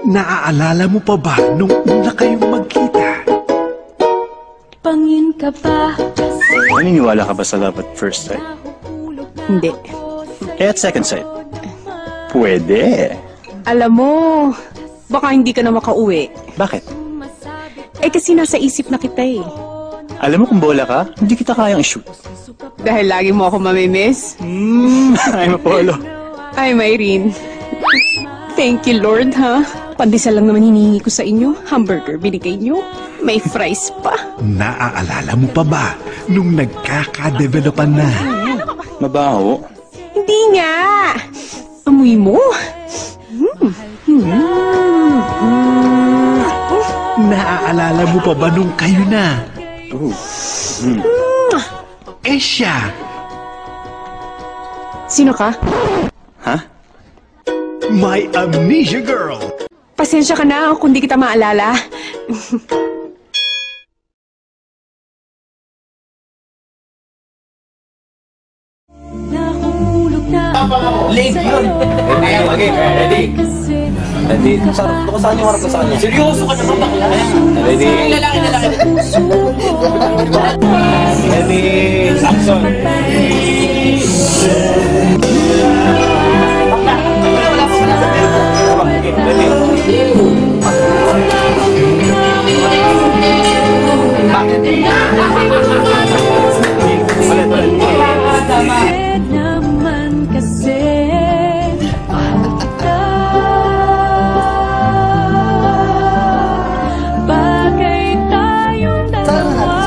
Naaalala mo pa ba nung una kayong magkita? Pangin ka ba? Naniniwala ka ba sa love at first sight? Hindi. Eh, at second sight? Pwede. Alam mo, baka hindi ka na makauwi. Bakit? Eh kasi nasa isip na kita eh. Alam mo kung bola ka, hindi kita kayang i-shoot. Dahil lagi mo ako mamimiss. I'm Apollo. I'm Irene. Thank you, Lord, ha? Pandesal lang naman hinihingi ko sa inyo. Hamburger binigay nyo. May fries pa. Naaalala mo pa ba nung nagkakadevelopan na? Mabaho. Hindi nga. Amoy mo. Naaalala mo pa ba nung kayo na? Eh siya, Sino ka? Ha? my amnesia girl. Pasensya ka na kung di kita maalala. Late yun. Okay, ready? Ready? Saan yung harap ko sa kanya? Seryoso ka naman bakla? Ready? Lalaki. Ready? Action!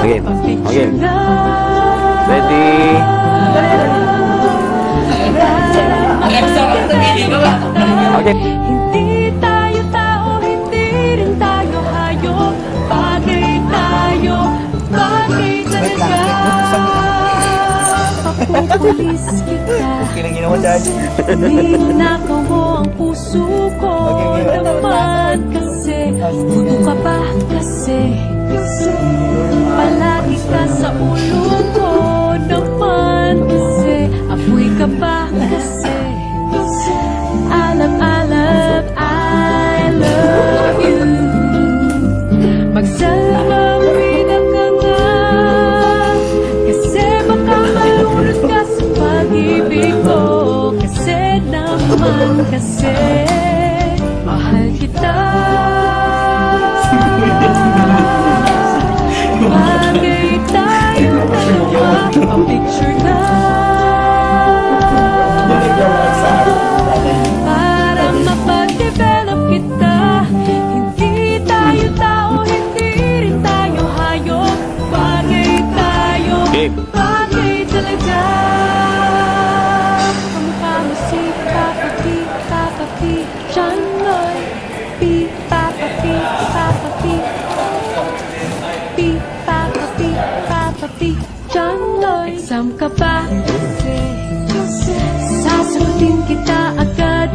Okay. Ready? Okay. Hindi tayo tao, hindi rin tayo hayop. Bagay tayo, bagay talaga. Papupulis kita. Okay lang ginawa dyan. Ninakaw mo ang puso ko naman kasi. Puto ka ba kasi? Palagi ka sa ulo ko naman kasi. Apoy ka ba kasi? Alam, I love you. Magsalamin ka nga kasi baka malunod ka sa pag-ibig ko. Kasi naman kasi mahal kita. Bagay tayo dalawa, pa-picture na. Para mapag-develop kita. Hindi tayo tao, hindi rin tayo hayop. Bagay tayo, bagay talaga. Kamukha mo si Papa P, John Lloyd. Papa P, John Lloyd. Exam ka ba? Sasagutin kita agad.